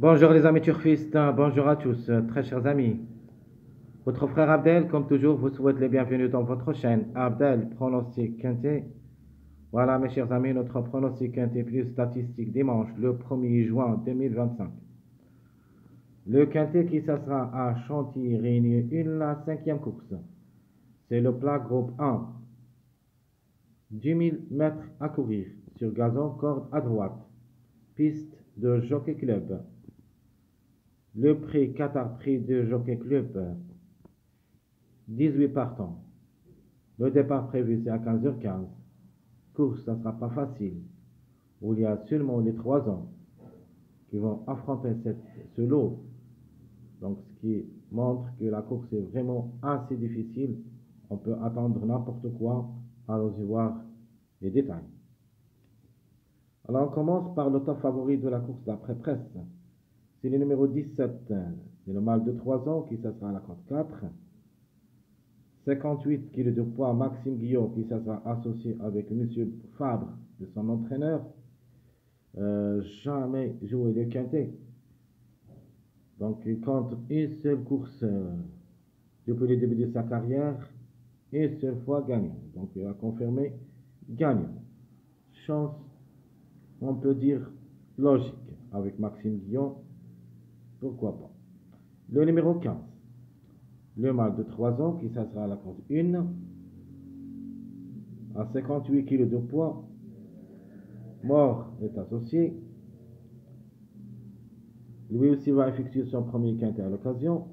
Bonjour les amis turfistes, bonjour à tous, très chers amis. Votre frère Abdel, comme toujours, vous souhaite les bienvenus dans votre chaîne Abdel Pronostic Quintet. Voilà mes chers amis, notre pronostic Quintet plus statistique dimanche le 1er juin 2025. Le Quintet qui s'assera à Chantilly, la cinquième course. C'est le plat groupe 1. 10 000 mètres à courir sur gazon, corde à droite. Piste de Jockey Club. Le prix Qatar Prix de Jockey Club, 18 partants. Le départ prévu c'est à 15h15. Course, ça ne sera pas facile. Où il y a seulement les 3 ans qui vont affronter ce lot. Donc ce qui montre que la course est vraiment assez difficile. On peut attendre n'importe quoi. Allons y voir les détails. Alors on commence par le top favori de la course d'après presse. C'est le numéro 17. C'est le mâle de 3 ans qui sera à la cote 4. 58 kg de poids, Maxime Guillaume qui sera associé avec M. Fabre de son entraîneur. Jamais joué le quintet. Donc il compte une seule course depuis le début de sa carrière, une seule fois gagnant. Donc il a confirmé gagnant. Chance, on peut dire logique avec Maxime Guillaume. Pourquoi pas. Le numéro 15. Le mâle de 3 ans qui sera à la course 1. À 58 kg de poids. Mort est associé. Lui aussi va effectuer son premier quintet à l'occasion.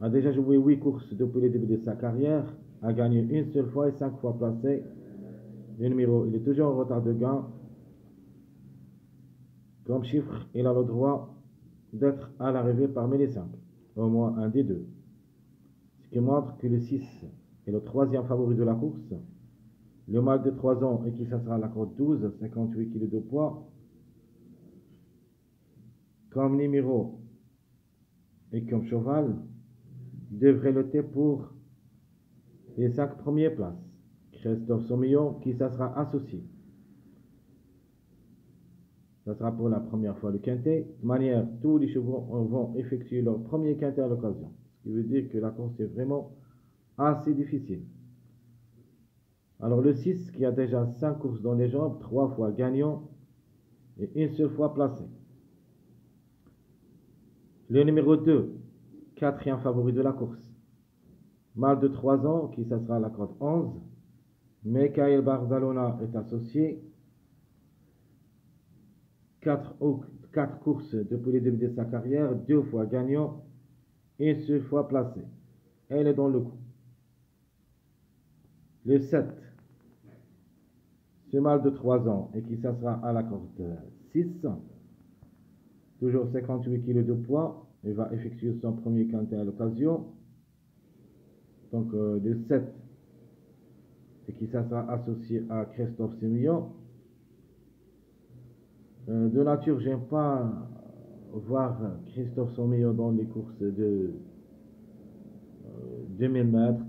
A déjà joué 8 courses depuis le début de sa carrière. A gagné une seule fois et 5 fois placé. Le numéro, il est toujours en retard de gain. Comme chiffre, il a le droit d'être à l'arrivée parmi les 5. Au moins un des deux. Ce qui montre que le 6 est le troisième favori de la course. Le mâle de 3 ans et qui sera à la cote 12, 58 kg de poids. Comme numéro et comme cheval, devrait lutter pour les 5 premières places. Christophe Sommillon qui sera associé. Ça sera pour la première fois le quintet. De manière, tous les chevaux vont effectuer leur premier quintet à l'occasion. Ce qui veut dire que la course est vraiment assez difficile. Alors le 6 qui a déjà 5 courses dans les jambes, 3 fois gagnant et une seule fois placé. Le numéro 2, quatrième favori de la course. Mâle de 3 ans qui sera à la cote 11. Michael Barzalona est associé. 4 courses depuis le début de sa carrière, 2 fois gagnant, une seule fois placé. Elle est dans le coup. Le 7, ce mâle de 3 ans et qui sera à la corde 6, toujours 58 kg de poids, il va effectuer son premier quintet à l'occasion. Donc le 7 et qui sera associé à Christophe Sémillon. De nature, j'aime pas voir Christophe Sémillon dans les courses de 2000 mètres,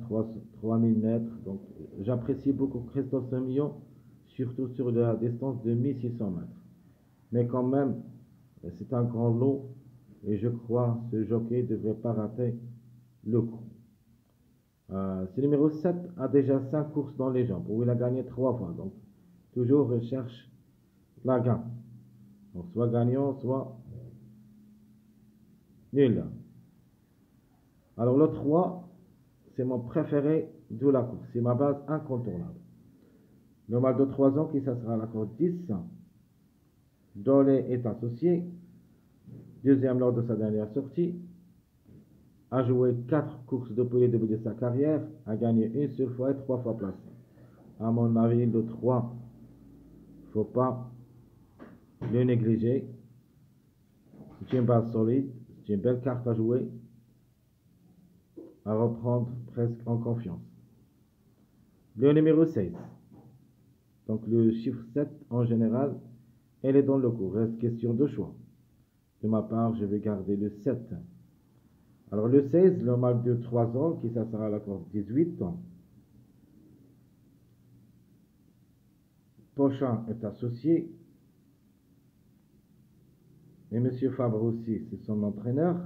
3000 mètres. Donc, j'apprécie beaucoup Christophe Sémillon, surtout sur la distance de 1600 mètres. Mais quand même, c'est un grand lot et je crois que ce jockey ne devrait pas rater le coup. Ce numéro 7 a déjà 5 courses dans les jambes où il a gagné 3 fois. Donc, toujours recherche la gagne. Donc, soit gagnant, soit nul. Alors, le 3, c'est mon préféré de la course. C'est ma base incontournable. Le mâle de 3 ans qui sera à la cote 10. Dolé est associé. Deuxième lors de sa dernière sortie. A joué 4 courses depuis le début de sa carrière. A gagné une seule fois et 3 fois placé. À mon avis, le 3, il ne faut pas le négliger. C'est une base solide. C'est une belle carte à jouer. À reprendre presque en confiance. Le numéro 16. Donc le chiffre 7 en général, elle est dans le coup. Reste question de choix. De ma part, je vais garder le 7. Alors le 16, le mâle de 3 ans, qui ça sera à la course 18. Pochin est associé. Et M. Fabre aussi, c'est son entraîneur.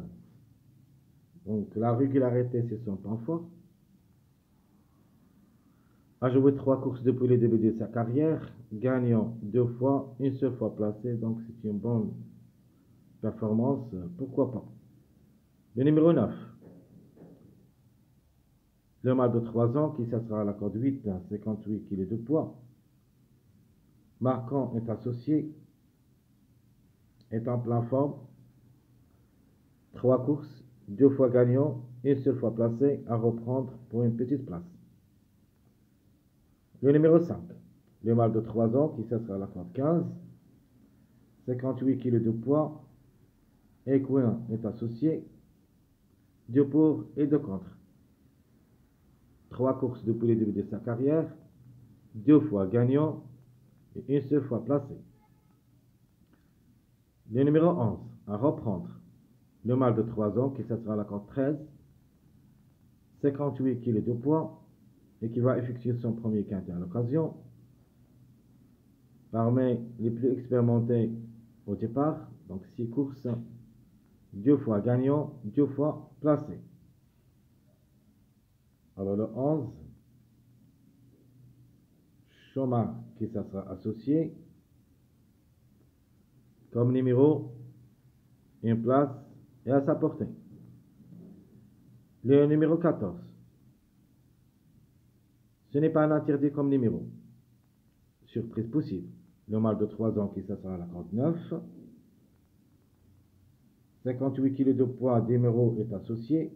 Donc la régularité, c'est son point fort. A joué 3 courses depuis le début de sa carrière, gagnant 2 fois, une seule fois placé, donc c'est une bonne performance, pourquoi pas. Le numéro 9, le mâle de 3 ans qui s'assera à la corde 8, 58 kg de poids. Marquant est associé, est en plein forme. 3 courses, 2 fois gagnant, une seule fois placé, à reprendre pour une petite place. Le numéro 5, le mâle de 3 ans qui s'assera à la corde 15, 58 kg de poids. Equin est associé, 2 pour et 2 contre. 3 courses depuis le début de sa carrière, 2 fois gagnant et une seule fois placé. Le numéro 11, à reprendre, le mâle de 3 ans qui s'assera à la corde 13, 58 kg de poids et qui va effectuer son premier quintet à l'occasion. Parmi les plus expérimentés au départ, donc 6 courses, 2 fois gagnant, 2 fois placé. Alors le 11, Choma qui sera associé comme numéro, une place et à sa portée. Le numéro 14, ce n'est pas un interdit comme numéro. Surprise possible. Le mâle de 3 ans qui sera à la corde 9. 58 kg de poids, numéro est associé.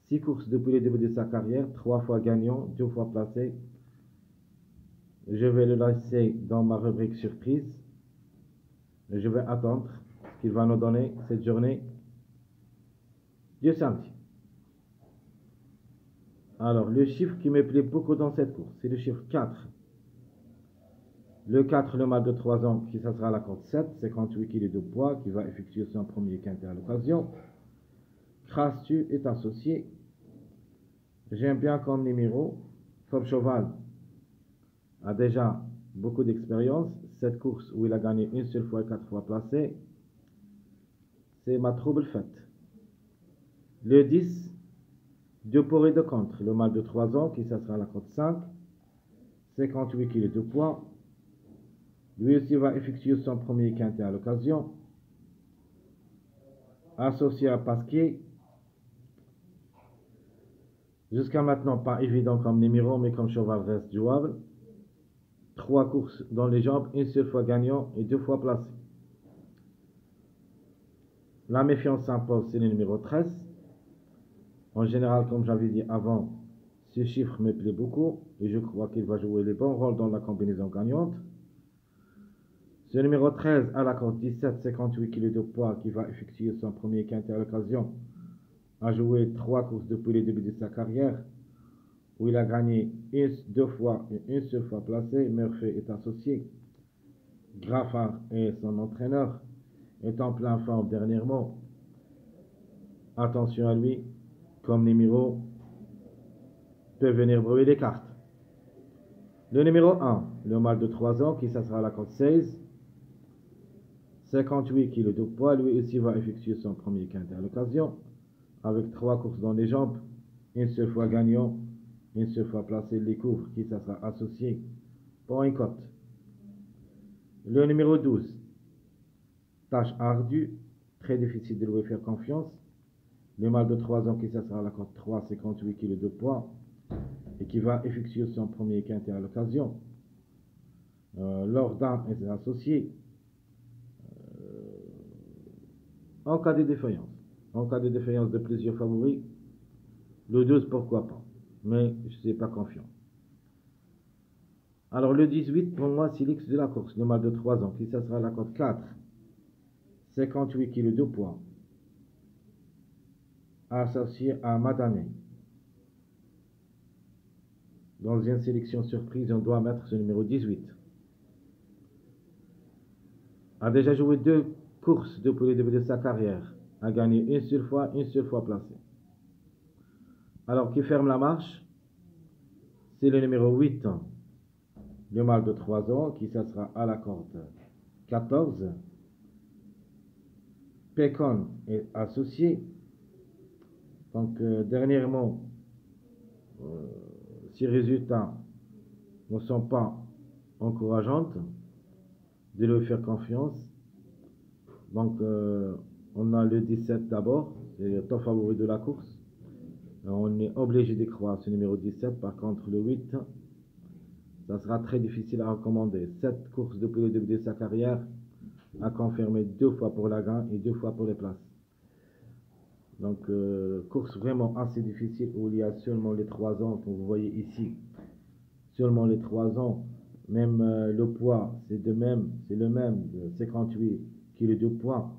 6 courses depuis le début de sa carrière, 3 fois gagnant, 2 fois placé. Je vais le laisser dans ma rubrique surprise. Je vais attendre ce qu'il va nous donner cette journée du samedi. Alors, le chiffre qui me plaît beaucoup dans cette course, c'est le chiffre 4. Le 4, le mâle de 3 ans, qui sera à la corde 7, 58 kg de poids, qui va effectuer son premier quintet à l'occasion. Crastu est associé. J'aime bien comme numéro. Comme cheval a déjà beaucoup d'expérience. Cette course où il a gagné une seule fois et 4 fois placé, c'est ma trouble faite. Le 10, 2 pour et 2 contre. Le mâle de 3 ans, qui sera à la corde 5, 58 kg de poids. Lui aussi va effectuer son premier quintet à l'occasion. Associé à Pasquier. Jusqu'à maintenant, pas évident comme numéro, mais comme cheval reste jouable. 3 courses dans les jambes, une seule fois gagnant et 2 fois placé. La méfiance s'impose, c'est le numéro 13. En général, comme j'avais dit avant, ce chiffre me plaît beaucoup et je crois qu'il va jouer les bons rôles dans la combinaison gagnante. Ce numéro 13 à la corde 17, 58 kg de poids qui va effectuer son premier quintet à l'occasion, a joué 3 courses depuis le début de sa carrière où il a gagné 2 fois et une seule fois placé. Murphy est associé. Graffard est son entraîneur, est en plein forme dernièrement. Attention à lui, comme numéro, peut venir brouiller les cartes. Le numéro 1, le mâle de 3 ans qui sera à la corde 16, 58 kg de poids, lui aussi va effectuer son premier quintet à l'occasion, avec 3 courses dans les jambes, une seule fois gagnant, une seule fois placé, les couvre qui sera associé pour une cote. Le numéro 12, tâche ardue, très difficile de lui faire confiance. Le mâle de 3 ans qui sera à la corde 3, 58 kg de poids, et qui va effectuer son premier quintet à l'occasion. L'ordre est associé. En cas de défaillance. En cas de défaillance de plusieurs favoris, le 12, pourquoi pas. Mais je ne suis pas confiant. Alors le 18, pour moi, c'est l'ex de la course. Le mâle de 3 ans, qui sera à la corde 4. 58 kg de poids. Associé à Madame. Dans une sélection surprise, on doit mettre ce numéro 18. A déjà joué 2 courses depuis le début de sa carrière. A gagné une seule fois placé. Alors, qui ferme la marche, c'est le numéro 8, le mâle de 3 ans, qui sera à la corde 14. Pécon est associé. Donc, dernièrement, ces résultats ne sont pas encourageants, de leur faire confiance. Donc, on a le 17 d'abord, c'est le top favori de la course. On est obligé de croire ce numéro 17. Par contre, le 8, ça sera très difficile à recommander. 7 courses depuis le début de sa carrière, a confirmé 2 fois pour la gagne et 2 fois pour les places. Donc, course vraiment assez difficile où il y a seulement les 3 ans, comme vous voyez ici. Seulement les 3 ans. Même le poids, c'est le même, 58 kg de poids.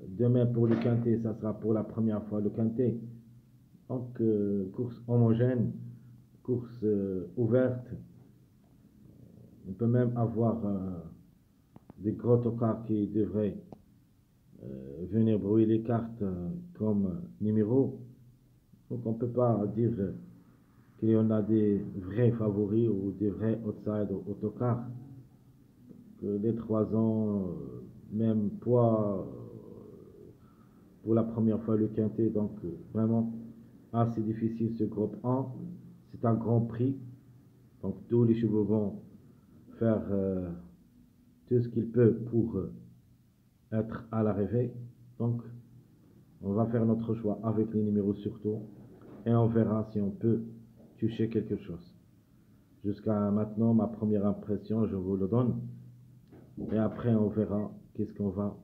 Demain pour le quintet, ça sera pour la première fois le quintet. Donc, course homogène, course ouverte. On peut même avoir des gros tocards qui devraient venir brouiller les cartes comme numéro. Donc, on ne peut pas dire qu'il y en a des vrais favoris ou des vrais outsiders au tocard. Les 3 ans, même poids pour la première fois le quintet. Donc, vraiment assez difficile ce groupe 1. C'est un grand prix. Donc, tous les chevaux vont faire tout ce qu'ils peuvent pour être à l'arrivée. Donc, on va faire notre choix avec les numéros surtout. Et on verra si on peut toucher quelque chose. Jusqu'à maintenant, ma première impression, je vous le donne. Et après, on verra qu'est-ce qu'on va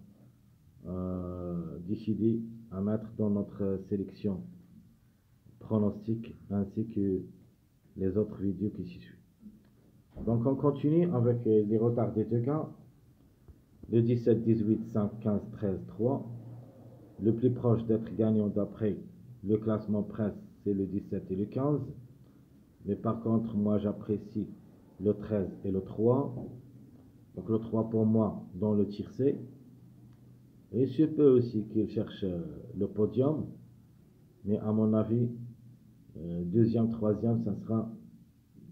décider à mettre dans notre sélection pronostic ainsi que les autres vidéos qui s'y suivent. Donc, on continue avec les retards des deux gains. Le 17, 18, 5, 15, 13, 3. Le plus proche d'être gagnant d'après le classement presse, c'est le 17 et le 15. Mais par contre, moi, j'apprécie le 13 et le 3. Donc, le 3 pour moi dans le tiercé. Et il se peut aussi qu'il cherche le podium. Mais à mon avis, deuxième, troisième, ça sera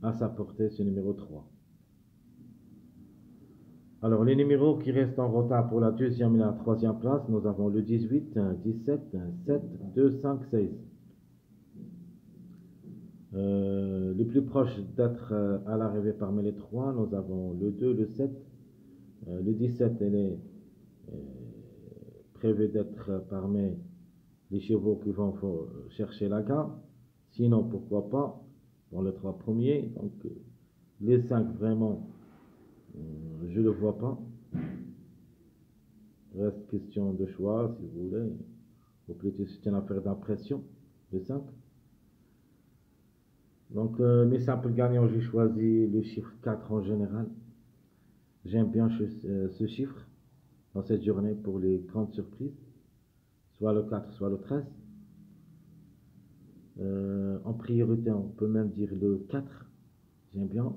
à sa portée, ce numéro 3. Alors, les numéros qui restent en retard pour la deuxième et la troisième place, nous avons le 18, 17, 7, 2, 5, 16. Les plus proches d'être à l'arrivée parmi les 3, nous avons le 2, le 7. Le 17, elle est prévu d'être parmi les chevaux qui vont chercher la gagne. Sinon, pourquoi pas dans les 3 premiers. Donc, les 5, vraiment, je ne le vois pas. Reste question de choix, si vous voulez. Ou plutôt, c'est une affaire d'impression, les 5. Donc, mes simples gagnants, j'ai choisi le chiffre 4 en général. J'aime bien ce chiffre dans cette journée pour les grandes surprises. Soit le 4, soit le 13. En priorité, on peut même dire le 4. J'aime bien.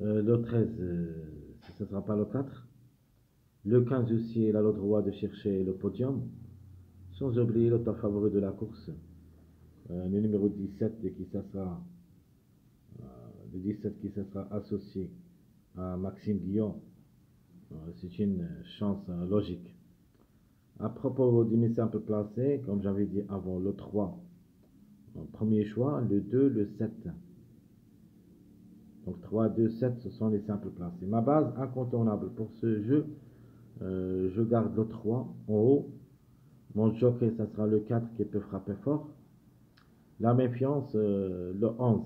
Le 13, ce ne sera pas le 4. Le 15 aussi, il a le droit de chercher le podium. Sans oublier le top favori de la course. Le numéro 17 qui ça sera, le 17 qui ça sera associé à Maxime Guillon. C'est une chance logique. À propos du mes simples placés, comme j'avais dit avant, le 3 en premier choix, le 2, le 7. Donc 3, 2, 7, ce sont les simples placés. Ma base incontournable pour ce jeu, je garde le 3 en haut. Mon jockey, ça sera le 4 qui peut frapper fort. La méfiance, le 11.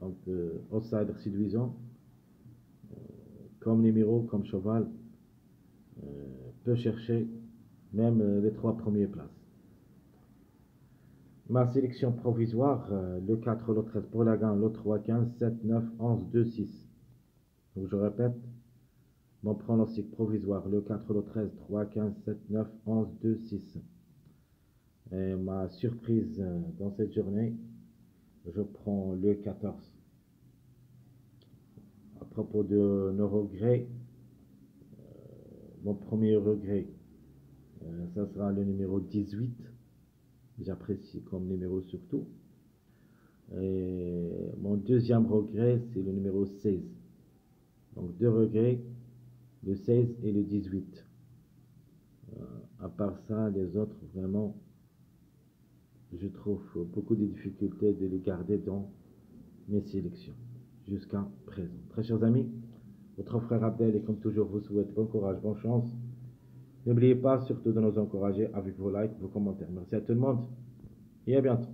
Donc, outsider séduisant. Comme numéro, comme cheval, peut chercher même les 3 premières places. Ma sélection provisoire, le 4, le 13 pour la gagne, le 3, 15, 7, 9, 11, 2, 6. Donc je répète, mon pronostic provisoire, le 4, le 13, 3, 15, 7, 9, 11, 2, 6. Et ma surprise dans cette journée, je prends le 14. À propos de nos regrets, mon premier regret, ça sera le numéro 18. J'apprécie comme numéro surtout. Et mon deuxième regret, c'est le numéro 16. Donc 2 regrets, le 16 et le 18. À part ça, les autres, vraiment, je trouve beaucoup de difficultés de les garder dans mes sélections jusqu'à présent. Très chers amis, votre frère Abdel, et comme toujours, vous souhaite bon courage, bonne chance. N'oubliez pas surtout de nous encourager avec vos likes, vos commentaires. Merci à tout le monde et à bientôt.